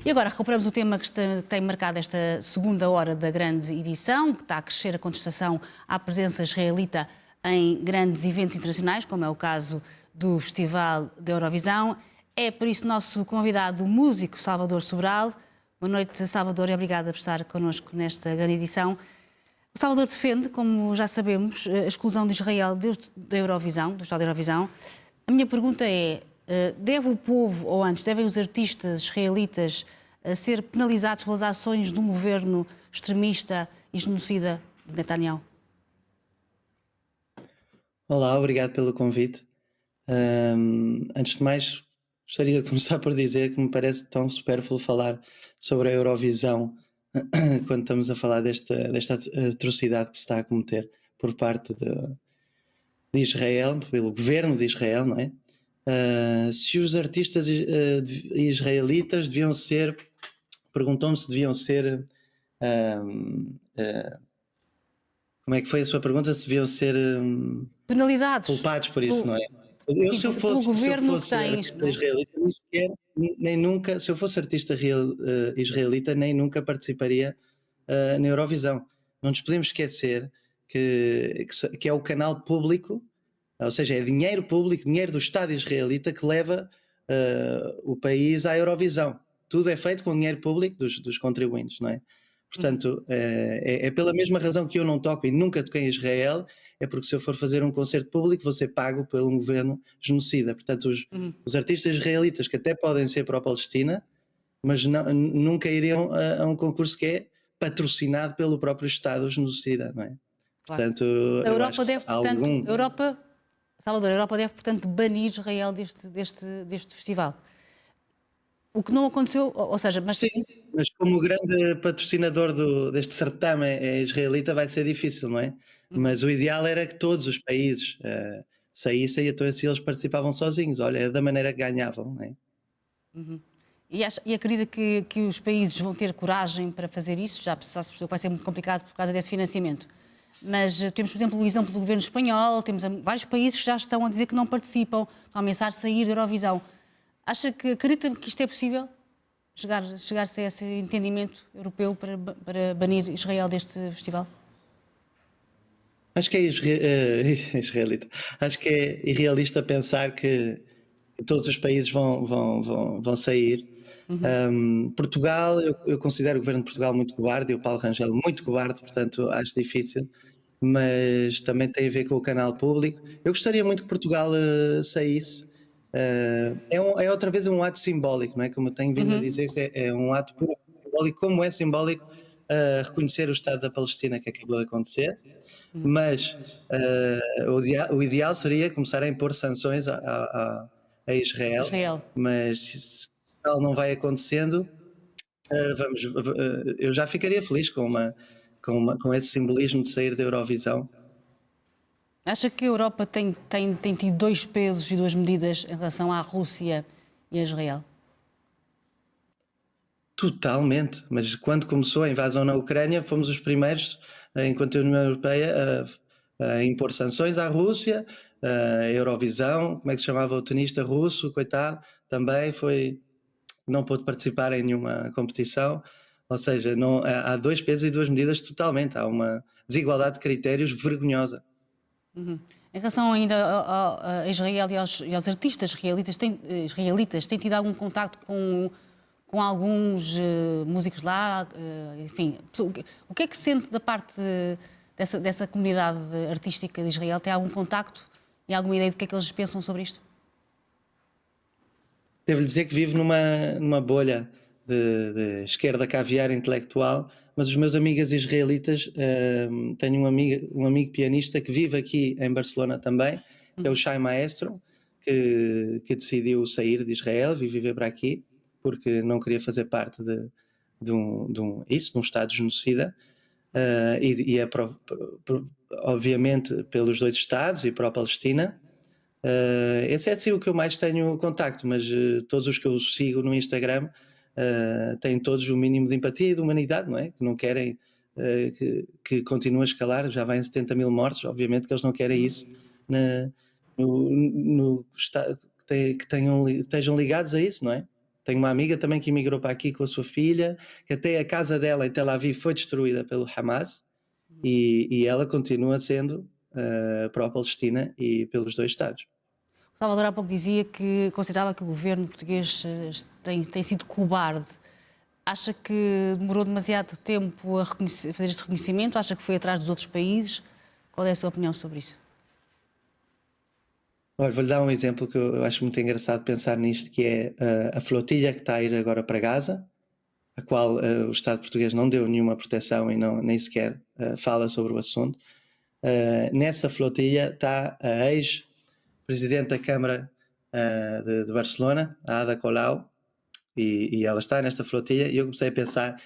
E agora recuperamos o tema que tem marcado esta segunda hora da grande edição, que está a crescer a contestação à presença israelita em grandes eventos internacionais, como é o caso do Festival da Eurovisão. É por isso nosso convidado, o músico Salvador Sobral. Boa noite, Salvador, e obrigada por estar connosco nesta grande edição. O Salvador defende, como já sabemos, a exclusão de Israel da Eurovisão, do Festival da Eurovisão. A minha pergunta é: deve o povo, ou antes, devem os artistas israelitas ser penalizados pelas ações de um governo extremista e genocida de Netanyahu? Olá, obrigado pelo convite. Antes de mais, gostaria de começar por dizer que me parece tão supérfluo falar sobre a Eurovisão quando estamos a falar desta atrocidade que se está a cometer por parte de Israel, pelo governo de Israel, não é? Se os artistas israelitas deviam ser, perguntou-me se deviam ser, como é que foi a sua pergunta? Se deviam ser Penalizados culpados por isso, não é? Eu, se eu pelo fosse, governo que tens, artista não é? israelita, nem sequer, nem nunca, se eu fosse artista israelita, nem nunca participaria na Eurovisão. Não nos podemos esquecer que é o canal público, ou seja, é dinheiro público, dinheiro do Estado israelita que leva o país à Eurovisão. Tudo é feito com dinheiro público dos contribuintes, não é? Portanto, é pela mesma razão que eu não toco e nunca toquei em Israel, é porque se eu for fazer um concerto público vou ser pago pelo governo genocida. Portanto, os artistas israelitas que até podem ser pró-Palestina, mas nunca iriam a um concurso que é patrocinado pelo próprio Estado genocida, não é? Claro. Portanto, A eu acho Europa que deve, portanto, Salvador, a Europa deve, portanto, banir Israel deste festival. O que não aconteceu, ou seja, mas Sim, mas como o grande patrocinador deste certame é israelita, vai ser difícil, não é? Mas o ideal era que todos os países saíssem, então assim eles participavam sozinhos, olha, é da maneira que ganhavam, não é? E acredita que os países vão ter coragem para fazer isso? Já se percebeu que vai ser muito complicado por causa desse financiamento. Mas temos, por exemplo, o exemplo do governo espanhol, temos vários países que já estão a dizer que não participam, estão a ameaçar sair da Eurovisão. Acredita que isto é possível? Chegar-se a esse entendimento europeu para banir Israel deste festival? Acho que é israelita. Acho que é irrealista pensar que todos os países vão sair. Portugal, eu considero o governo de Portugal muito cobarde e o Paulo Rangel muito cobarde, portanto acho difícil, mas também tem a ver com o canal público. Eu gostaria muito que Portugal saísse. É outra vez um ato simbólico, não é? Como eu tenho vindo a dizer, que é um ato puro simbólico, como é simbólico reconhecer o Estado da Palestina que acabou de acontecer, mas o ideal seria começar a impor sanções a Israel, Israel. mas se tal não vai acontecendo, eu já ficaria feliz com esse simbolismo de sair da Eurovisão. Acha que a Europa tem tido dois pesos e duas medidas em relação à Rússia e a Israel? Totalmente, mas quando começou a invasão na Ucrânia, fomos os primeiros, enquanto União Europeia, a impor sanções à Rússia, a Eurovisão, como é que se chamava o tenista russo, coitado, também não pôde participar em nenhuma competição, ou seja, há dois pesos e duas medidas totalmente, há uma desigualdade de critérios vergonhosa. Em relação ainda a Israel e aos artistas israelitas, tem tido algum contacto com alguns músicos lá? Enfim, o que é que sente da parte dessa comunidade artística de Israel? Tem algum contacto e alguma ideia do que é que eles pensam sobre isto? Devo-lhe dizer que vivo numa bolha de esquerda caviar intelectual, mas os meus amigos israelitas, tenho um amigo pianista que vive aqui em Barcelona também, que é o Shai Maestro, que decidiu sair de Israel e viver para aqui, porque não queria fazer parte de um Estado genocida, e é obviamente pelos dois Estados e para a Palestina. Esse é sim o que eu mais tenho contacto, mas todos os que eu sigo no Instagram têm todos o mínimo de empatia e de humanidade, não é? Que não querem que continue a escalar, já vai em 70 mil mortes, obviamente que eles não querem isso que estejam ligados a isso, não é? Tenho uma amiga também que emigrou para aqui com a sua filha, que até a casa dela em Tel Aviv foi destruída pelo Hamas, e ela continua sendo pró-Palestina e pelos dois Estados. O Salvador há pouco dizia que considerava que o governo português tem sido cobarde. Acha que demorou demasiado tempo a fazer este reconhecimento? Acha que foi atrás dos outros países? Qual é a sua opinião sobre isso? Olha, vou-lhe dar um exemplo que eu acho muito engraçado pensar nisto, que é a flotilha que está a ir agora para Gaza, a qual o Estado português não deu nenhuma proteção e nem sequer fala sobre o assunto. Nessa flotilha está a ex-presidente da Câmara de Barcelona, a Ada Colau, e ela está nesta flotilha, e eu comecei a pensar,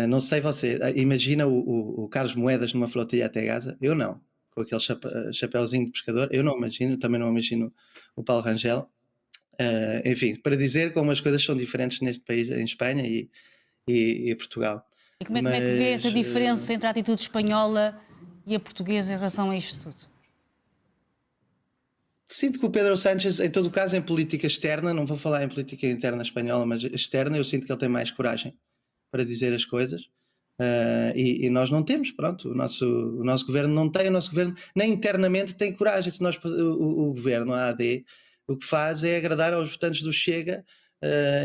não sei você, imagina o Carlos Moedas numa flotilha até Gaza? Eu não, com aquele chapéuzinho de pescador, eu não imagino, também não imagino o Paulo Rangel. Enfim, para dizer como as coisas são diferentes neste país, em Espanha e Portugal. E como é que vê essa diferença entre a atitude espanhola e a portuguesa em relação a isto tudo? Sinto que o Pedro Sánchez, em todo o caso, em política externa, não vou falar em política interna espanhola, mas externa, eu sinto que ele tem mais coragem para dizer as coisas. E nós não temos, pronto, o nosso governo não tem, o nosso governo nem internamente tem coragem. Se nós, o governo, a AD, o que faz é agradar aos votantes do Chega,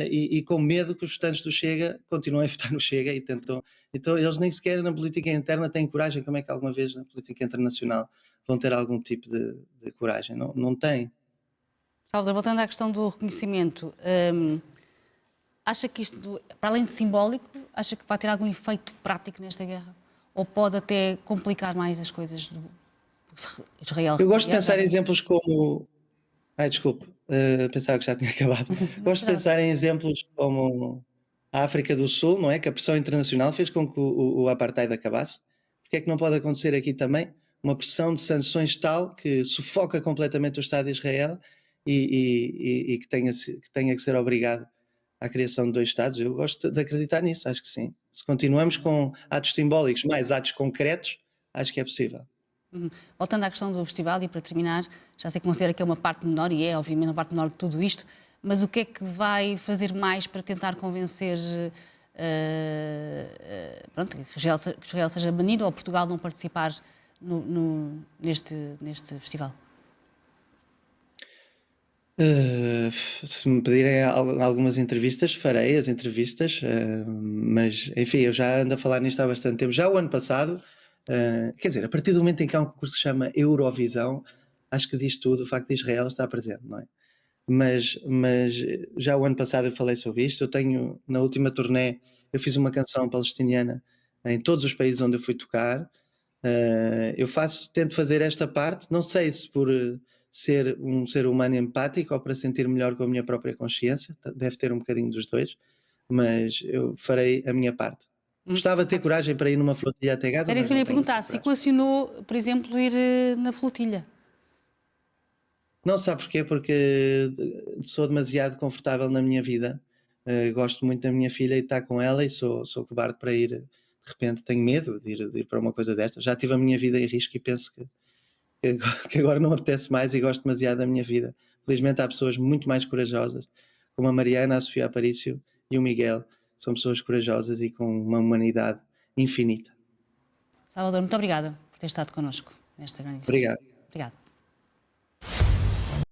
e com medo que os votantes do Chega continuem a votar no Chega e tentam. Então eles nem sequer na política interna têm coragem. Como é que alguma vez na política internacional vão ter algum tipo de coragem? Não têm. Salvador, voltando à questão do reconhecimento, acha que isto, para além de simbólico, acha que vai ter algum efeito prático nesta guerra? Ou pode até complicar mais as coisas do Israel? Eu gosto de pensar em exemplos como. Ai, desculpe, pensava que já tinha acabado. Gosto de pensar em exemplos como a África do Sul, não é? Que a pressão internacional fez com que o apartheid acabasse. Porque é que não pode acontecer aqui também? Uma pressão de sanções tal que sufoca completamente o Estado de Israel e que tenha que ser obrigado à criação de dois Estados. Eu gosto de acreditar nisso, acho que sim. Se continuamos com atos simbólicos mais atos concretos, acho que é possível. Voltando à questão do festival, e para terminar, já sei que considera que é uma parte menor, e é obviamente uma parte menor de tudo isto, mas o que é que vai fazer mais para tentar convencer pronto, que Israel seja banido ou Portugal não participar neste festival? Se me pedirem algumas entrevistas, farei as entrevistas, mas enfim, eu já ando a falar nisto há bastante tempo. Já o ano passado, quer dizer, a partir do momento em que há um concurso que se chama Eurovisão, acho que diz tudo o facto de Israel estar presente, não é? Mas já o ano passado eu falei sobre isto. Eu tenho, na última turnê, eu fiz uma canção palestiniana em todos os países onde eu fui tocar. Eu tento fazer esta parte, não sei se por ser um ser humano empático ou para sentir melhor com a minha própria consciência, deve ter um bocadinho dos dois, mas eu farei a minha parte. Gostava de ter coragem para ir numa flotilha até Gaza, Era mas isso que eu não lhe ia tenho perguntar, essa se coragem. equacionou, por exemplo, ir na flotilha. Não, sabe porquê? Porque sou demasiado confortável na minha vida. Gosto muito da minha filha e estar com ela, e sou cobarde para ir. De repente tenho medo de ir para uma coisa destas. Já tive a minha vida em risco e penso que agora não me apetece mais, e gosto demasiado da minha vida. Felizmente há pessoas muito mais corajosas, como a Mariana, a Sofia Aparício e o Miguel. São pessoas corajosas e com uma humanidade infinita. Salvador, muito obrigada por ter estado connosco nesta grande edição. Obrigado. Obrigada.